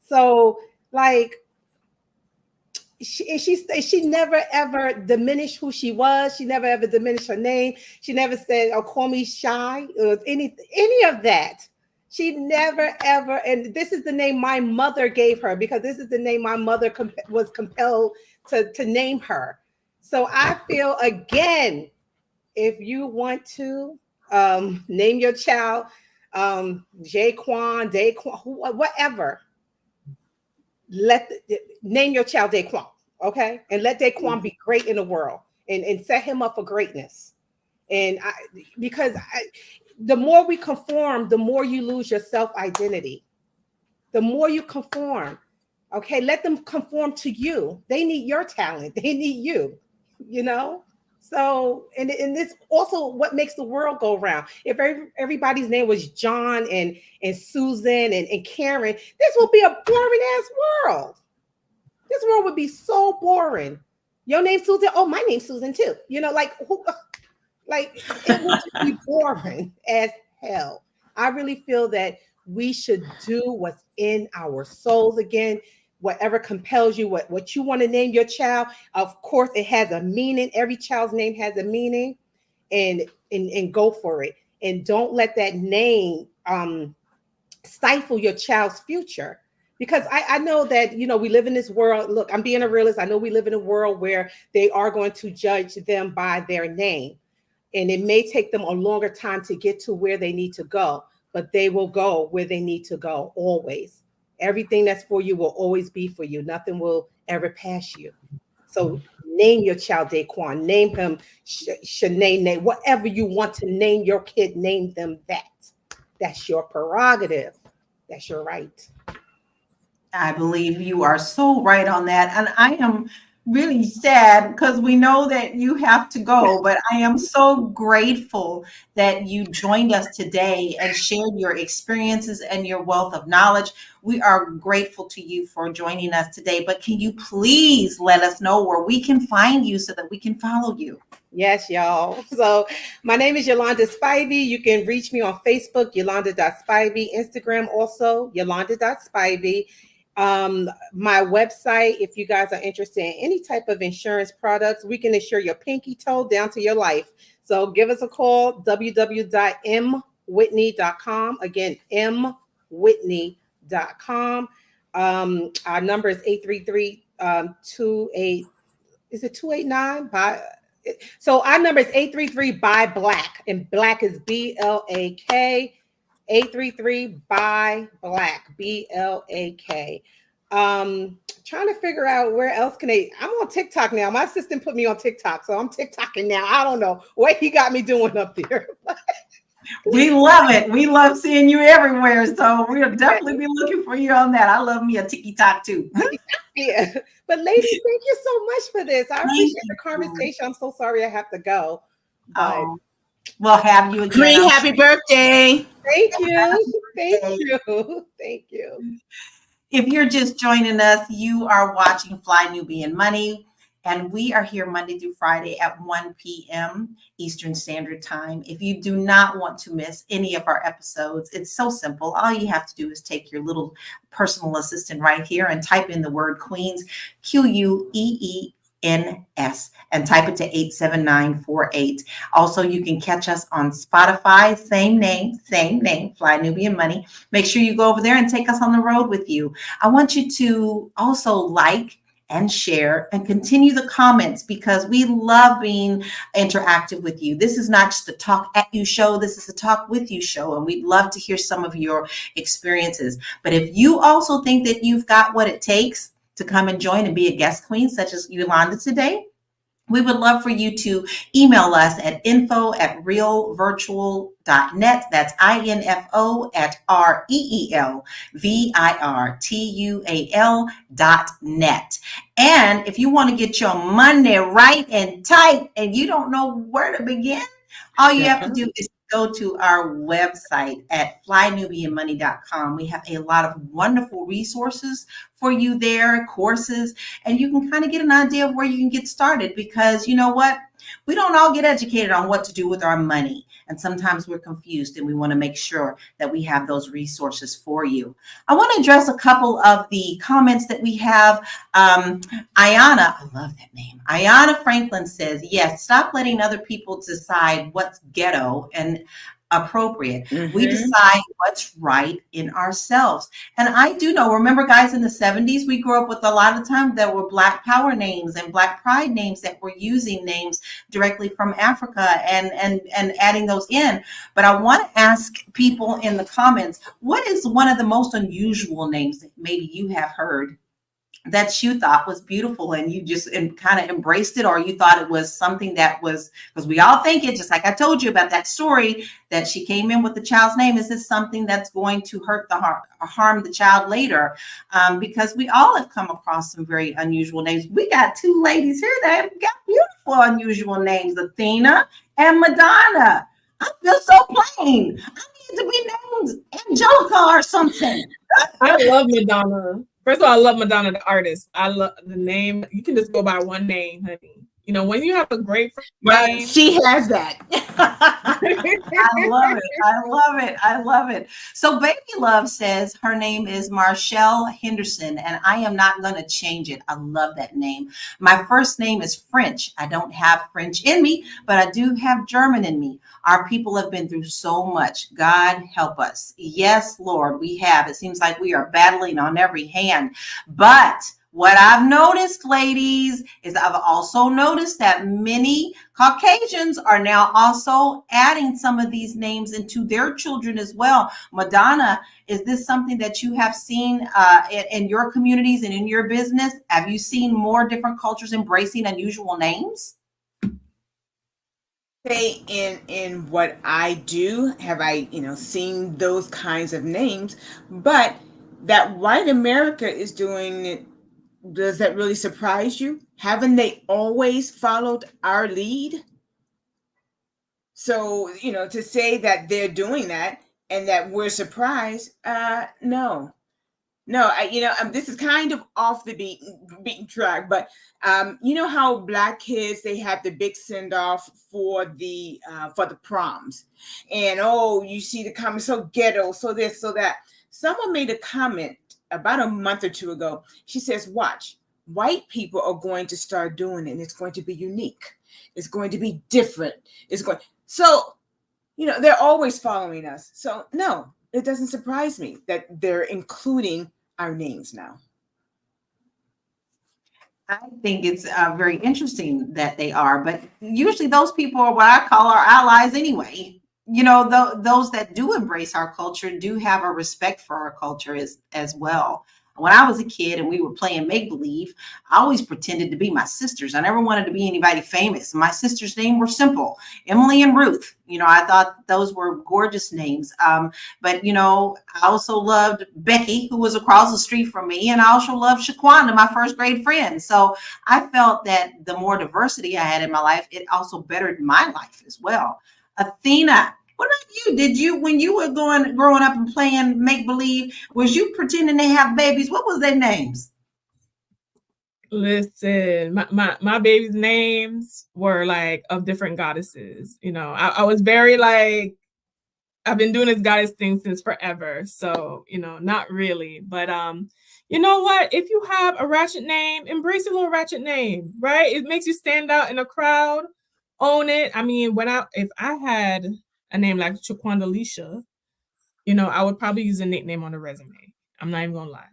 So, like, she never ever diminished who she was. She never ever diminished her name. She never said, "Oh, call me shy," or any of that. She never ever. And this is the name my mother gave her, because this is the name my mother was compelled to name her. So I feel, again, if you want to name your child Jaquan, Daquan, whatever. Name your child Daquan, okay? And let Daquan be great in the world and set him up for greatness. And the more we conform, the more you lose your self-identity. The more you conform, okay? Let them conform to you. They need your talent. They need you, you know? So, and this also what makes the world go round. If everybody's name was John and Susan and Karen, this will be a boring ass world. This world would be so boring. Your name's Susan. Oh, my name's Susan too. You know, like who? Like it would just be boring as hell. I really feel that we should do what's in our souls again. Whatever compels you, what you want to name your child. Of course, it has a meaning. Every child's name has a meaning, and go for it. And don't let that name stifle your child's future. Because I know that, you know, we live in this world. Look, I'm being a realist. I know we live in a world where they are going to judge them by their name. And it may take them a longer time to get to where they need to go, but they will go where they need to go always. Everything that's for you will always be for you. Nothing will ever pass you. So name your child Daquan. Name him Shanae, whatever you want to name your kid, name them that. That's your prerogative. That's your right. I believe you are so right on that. And I am really sad because we know that you have to go, but I am so grateful that you joined us today and shared your experiences and your wealth of knowledge. We are grateful to you for joining us today, but can you please let us know where we can find you so that we can follow you? Yes, y'all. So my name is Yolanda Spivey. You can reach me on Facebook, Yolanda.Spivey, Instagram also, Yolanda.Spivey. My website, if you guys are interested in any type of insurance products, we can insure your pinky toe down to your life. So give us a call, www.mwhitney.com. Again, mwhitney.com. Our number is 833-28. Is it 289? So our number is 833-BUY-BLACK, and black is BLAK. 833-BUY-BLACK, BLAK. Trying to figure out where else I'm on TikTok now. My assistant put me on TikTok, so I'm TikToking now. I don't know what he got me doing up there. We love it. We love seeing you everywhere. So we'll definitely be looking for you on that. I love me a TikTok too. Yeah. But ladies, thank you so much for this. I appreciate the conversation. I'm so sorry I have to go. But we'll have you again. Happy birthday. Thank you. Thank you. Thank you. If you're just joining us, you are watching Fly Nubian Money, and we are here Monday through Friday at 1 p.m. Eastern Standard Time. If you do not want to miss any of our episodes, it's so simple. All you have to do is take your little personal assistant right here and type in the word Queens, QUEENS, and type it to 87948. Also, you can catch us on Spotify, same name, Fly Nubian Money. Make sure you go over there and take us on the road with you. I want you to also like and share and continue the comments, because we love being interactive with you. This is not just a talk at you show. This is a talk with you show, and we'd love to hear some of your experiences. But if you also think that you've got what it takes to come and join and be a guest queen, such as Yolanda today, we would love for you to email us at info@realvirtual.net. That's info@REELVIRTUAL.net. And if you want to get your money right and tight and you don't know where to begin, all you have to do is go to our website at flynubianmoney.com. We have a lot of wonderful resources for you there, courses, and you can kind of get an idea of where you can get started, because you know what? We don't all get educated on what to do with our money. And sometimes we're confused, and we want to make sure that we have those resources for you. I want to address a couple of the comments that we have. Ayana, I love that name. Ayana Franklin says, yes, stop letting other people decide what's ghetto and appropriate. We decide what's right in ourselves. And I do know, remember guys, in the 70s, we grew up with a lot of times there were Black power names and Black pride names that were using names directly from Africa and adding those in. But I want to ask people in the comments, what is one of the most unusual names that maybe you have heard that you thought was beautiful and you just kind of embraced it, or you thought it was something that was, because we all think it, just like I told you about that story that she came in with the child's name, is this something that's going to hurt the harm the child later? Because we all have come across some very unusual names. We got two ladies here that have got beautiful unusual names, Athena and Madonna. I feel so plain. I need to be named Angelica or something. I love Madonna. First of all, I love Madonna, the artist. I love the name. You can just go by one name, honey. You know, when you have a great name. She has that. I love it. I love it. I love it. So Baby Love says her name is Marshall Henderson, and I am not going to change it. I love that name. My first name is French. I don't have French in me, but I do have German in me. Our people have been through so much. God help us. Yes, Lord, we have. It seems like we are battling on every hand. But what I've noticed, ladies, is I've also noticed that many Caucasians are now also adding some of these names into their children as well. Madonna, is this something that you have seen in your communities and in your business? Have you seen more different cultures embracing unusual names? Say in what I do, have I, seen those kinds of names, but that white America is doing it. Does that really surprise you? Haven't they always followed our lead? So, to say that they're doing that and that we're surprised, no. This is kind of off the beaten track, but you know how Black kids, they have the big send off for the proms, and you see the comments, so ghetto, so this, so that. Someone made a comment about a month or two ago. She says, watch, white people are going to start doing it, and it's going to be unique. It's going to be different. So, they're always following us. So no, it doesn't surprise me that they're including our names now. I think it's very interesting that they are, but usually those people are what I call our allies anyway. Those that do embrace our culture do have a respect for our culture as well. When I was a kid and we were playing make-believe, I always pretended to be my sisters. I never wanted to be anybody famous. My sisters' names were simple, Emily and Ruth. I thought those were gorgeous names. But I also loved Becky, who was across the street from me. And I also loved Shaquanda, my first grade friend. So I felt that the more diversity I had in my life, it also bettered my life as well. Athena, what about you? Did you, when you were growing up and playing make-believe, was you pretending to have babies? What was their names? Listen, my baby's names were like of different goddesses. I was very like, I've been doing this goddess thing since forever. So, not really. But you know what? If you have a ratchet name, embrace a little ratchet name, right? It makes you stand out in a crowd. Own it. I mean, if I had a name like Shaquanda Alicia, I would probably use a nickname on the resume. I'm not even gonna lie.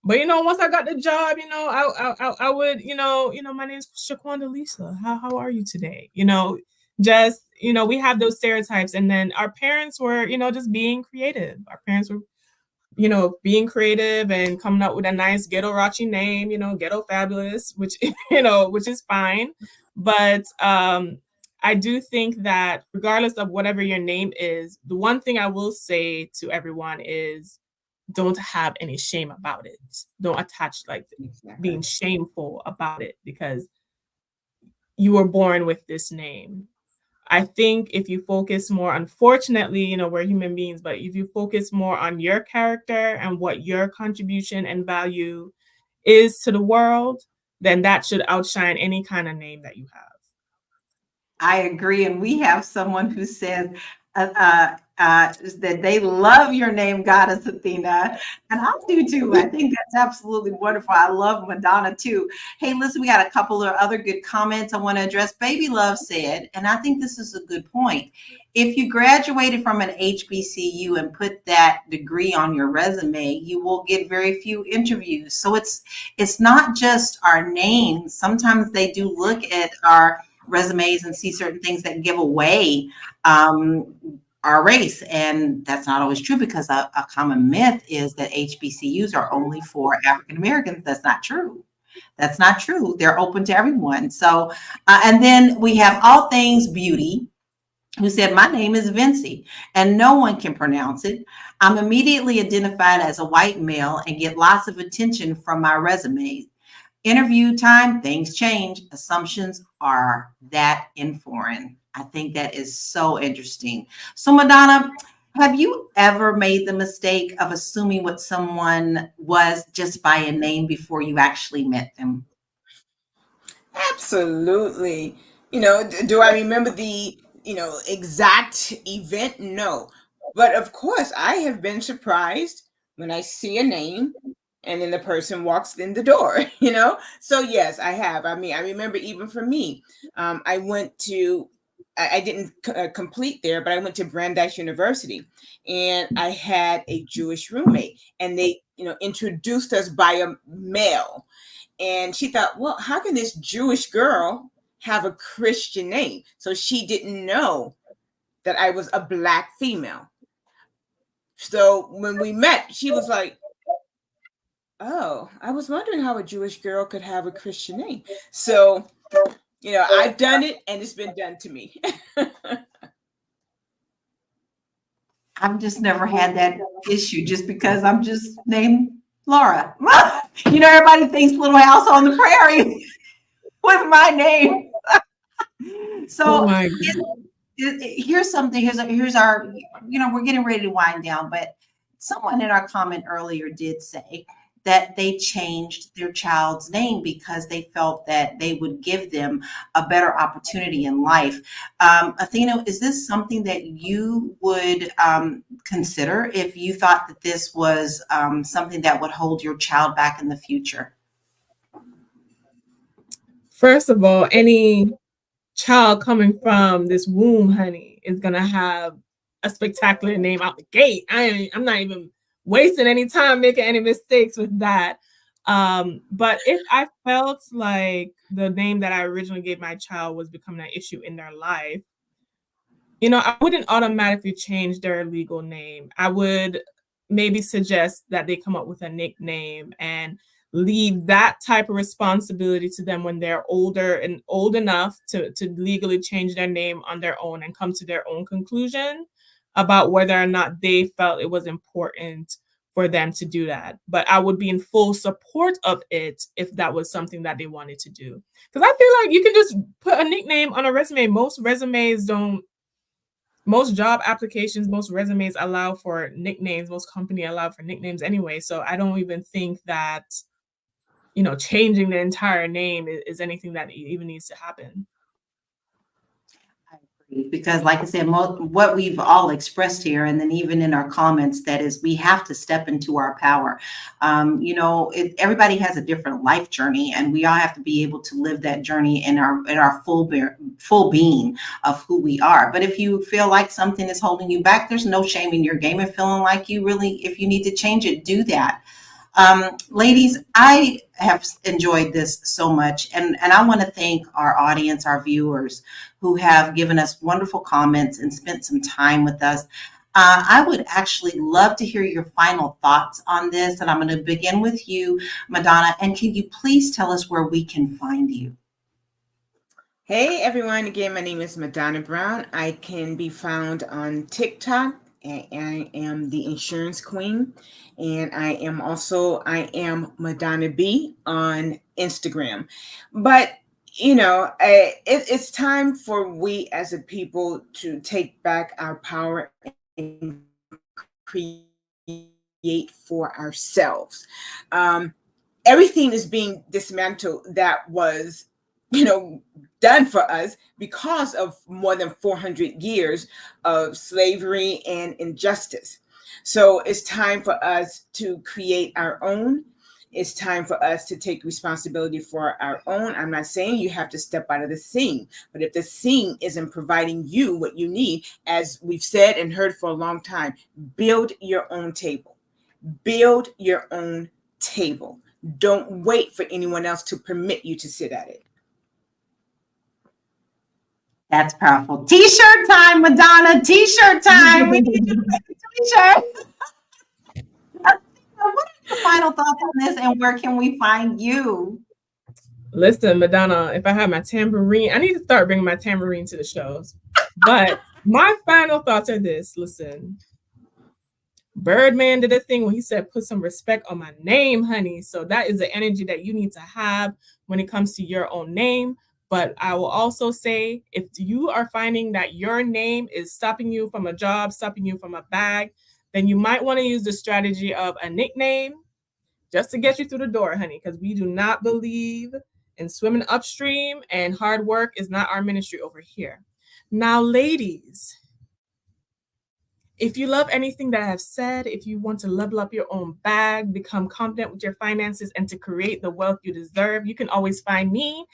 But once I got the job, I would, my name's Shaquanda Lisa. How are you today? We have those stereotypes, and then our parents were, just being creative. Our parents were, being creative and coming up with a nice ghetto raunchy name, Ghetto Fabulous, which which is fine. But I do think that regardless of whatever your name is, the one thing I will say to everyone is don't have any shame about it. Don't attach being shameful about it because you were born with this name. I think if you focus more, unfortunately, we're human beings, but if you focus more on your character and what your contribution and value is to the world, then that should outshine any kind of name that you have. I agree. And we have someone who says, that they love your name, Goddess Athena, and I do too. I think that's absolutely wonderful. I love Madonna too. Hey, listen, we got a couple of other good comments I want to address. Baby Love said, and I think this is a good point. If you graduated from an HBCU and put that degree on your resume, you will get very few interviews. So it's not just our names. Sometimes they do look at our resumes and see certain things that give away our race. And that's not always true, because a common myth is that HBCUs are only for African Americans. That's not true. That's not true. They're open to everyone. So, and then we have All Things Beauty, who said, my name is Vinci and no one can pronounce it. I'm immediately identified as a white male and get lots of attention from my resume. Interview time, things change. Assumptions are that in foreign. I think that is so interesting. So Madonna, have you ever made the mistake of assuming what someone was just by a name before you actually met them? Absolutely. Do I remember the, exact event? No. But of course, I have been surprised when I see a name and then the person walks in the door, So yes, I have. I mean, I remember even for me, I went to, I didn't complete there, but I went to Brandeis University, and I had a Jewish roommate, and they, introduced us by a male. And she thought, well, how can this Jewish girl have a Christian name? So she didn't know that I was a Black female. So when we met, she was like, oh, I was wondering how a Jewish girl could have a Christian name. So, I've done it, and it's been done to me. I've just never had that issue, just because I'm just named Laura. Everybody thinks Little House on the Prairie with my name. So here's something. Here's our, we're getting ready to wind down, but someone in our comment earlier did say that they changed their child's name because they felt that they would give them a better opportunity in life. Athena, is this something that you would consider if you thought that this was something that would hold your child back in the future? First of all, any child coming from this womb, honey, is gonna have a spectacular name out the gate. I'm not even wasting any time making any mistakes with that. But if I felt like the name that I originally gave my child was becoming an issue in their life, I wouldn't automatically change their legal name. I would maybe suggest that they come up with a nickname and leave that type of responsibility to them when they're older and old enough to legally change their name on their own and come to their own conclusion about whether or not they felt it was important for them to do that. But I would be in full support of it if that was something that they wanted to do. Because I feel like you can just put a nickname on a resume. Most job applications, most resumes allow for nicknames. Most companies allow for nicknames anyway. So I don't even think that, changing the entire name is anything that even needs to happen. Because like I said, what we've all expressed here, and then even in our comments, that is, we have to step into our power. Everybody has a different life journey, and we all have to be able to live that journey in our full being of who we are. But if you feel like something is holding you back, there's no shame in your game, and feeling like if you need to change it, do that. Ladies, I have enjoyed this so much, and I want to thank our audience, our viewers, who have given us wonderful comments and spent some time with us. I would actually love to hear your final thoughts on this, and I'm going to begin with you, Madonna, and can you please tell us where we can find you? Hey, everyone. Again, my name is Madonna Brown. I can be found on TikTok. I am the Insurance Queen, and I am Madonna B on Instagram. But it's time for we as a people to take back our power and create for ourselves. Everything is being dismantled that was done for us because of more than 400 years of slavery and injustice. So it's time for us to create our own. It's time for us to take responsibility for our own. I'm not saying you have to step out of the scene, but if the scene isn't providing you what you need, as we've said and heard for a long time, build your own table. Build your own table. Don't wait for anyone else to permit you to sit at it. That's powerful. T-shirt time, Madonna. T-shirt time. We need to make a t-shirt. What are your final thoughts on this, and where can we find you? Listen, Madonna, if I had my tambourine, I need to start bringing my tambourine to the shows. But my final thoughts are this. Listen, Birdman did a thing when he said, put some respect on my name, honey. So that is the energy that you need to have when it comes to your own name. But I will also say, if you are finding that your name is stopping you from a job, stopping you from a bag, then you might want to use the strategy of a nickname just to get you through the door, honey, because we do not believe in swimming upstream, and hard work is not our ministry over here. Now, ladies, if you love anything that I have said, if you want to level up your own bag, become confident with your finances, and to create the wealth you deserve, you can always find me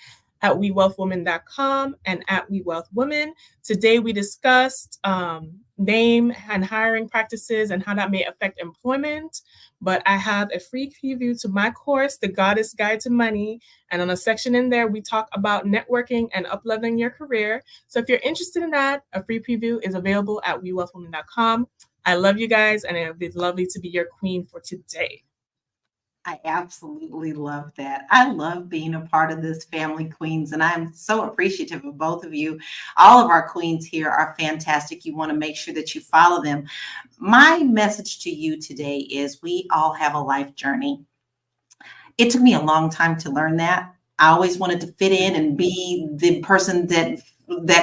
at wewealthwomen.com and at wewealthwomen. Today we discussed name and hiring practices and how that may affect employment. But I have a free preview to my course, The Goddess Guide to Money. And on a section in there, we talk about networking and up-leveling your career. So if you're interested in that, a free preview is available at wewealthwomen.com. I love you guys, and it would be lovely to be your queen for today. I absolutely love that. I love being a part of this family, Queens, and I'm so appreciative of both of you. All of our queens here are fantastic. You want to make sure that you follow them. My message to you today is we all have a life journey. It took me a long time to learn that. I always wanted to fit in and be the person that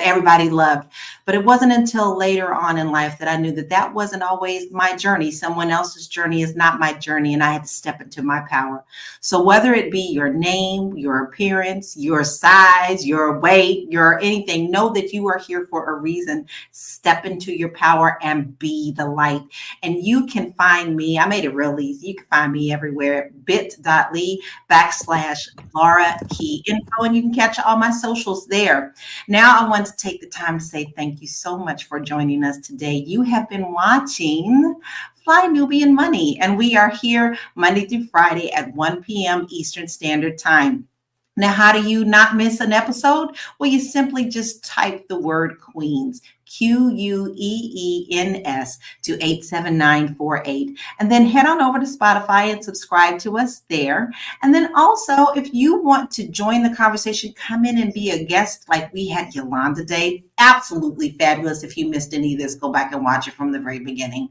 everybody loved. But it wasn't until later on in life that I knew that that wasn't always my journey. Someone else's journey is not my journey, and I had to step into my power. So whether it be your name, your appearance, your size, your weight, your anything, know that you are here for a reason. Step into your power and be the light. And you can find me. I made it real easy. You can find me everywhere. bit.ly/Laura Key Info, and you can catch all my socials there. Now, I want to take the time to say thank you so much for joining us today. You have been watching Fly Nubian Money, and we are here Monday through Friday at 1 p.m. Eastern Standard Time. Now, how do you not miss an episode? Well, you simply just type the word Queens, QUEENS, to 87948. And then head on over to Spotify and subscribe to us there. And then also, if you want to join the conversation, come in and be a guest like we had Yolanda Day. Absolutely fabulous. If you missed any of this, go back and watch it from the very beginning.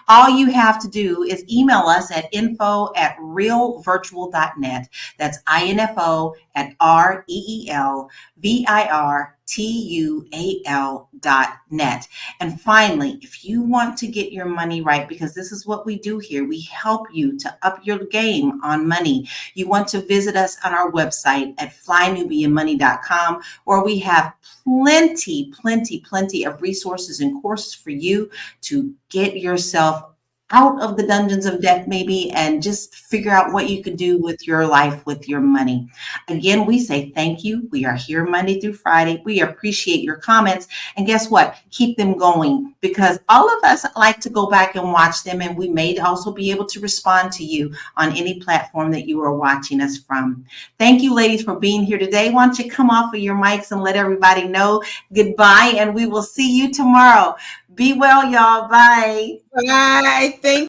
All you have to do is email us at info@realvirtual.net. That's info@REELVIRTUAL.net. And finally, if you want to get your money right, because this is what we do here, we help you to up your game on money. You want to visit us on our website at flynubianmoney.com, where we have plenty of resources and courses for you to get yourself out of the dungeons of debt maybe, and just figure out what you could do with your life, with your money. Again, we say thank you. We are here Monday through Friday. We appreciate your comments. And guess what? Keep them going, because all of us like to go back and watch them, and we may also be able to respond to you on any platform that you are watching us from. Thank you, ladies, for being here today. Why don't you come off of your mics and let everybody know goodbye, and we will see you tomorrow. Be well, y'all. Bye. Bye. Thank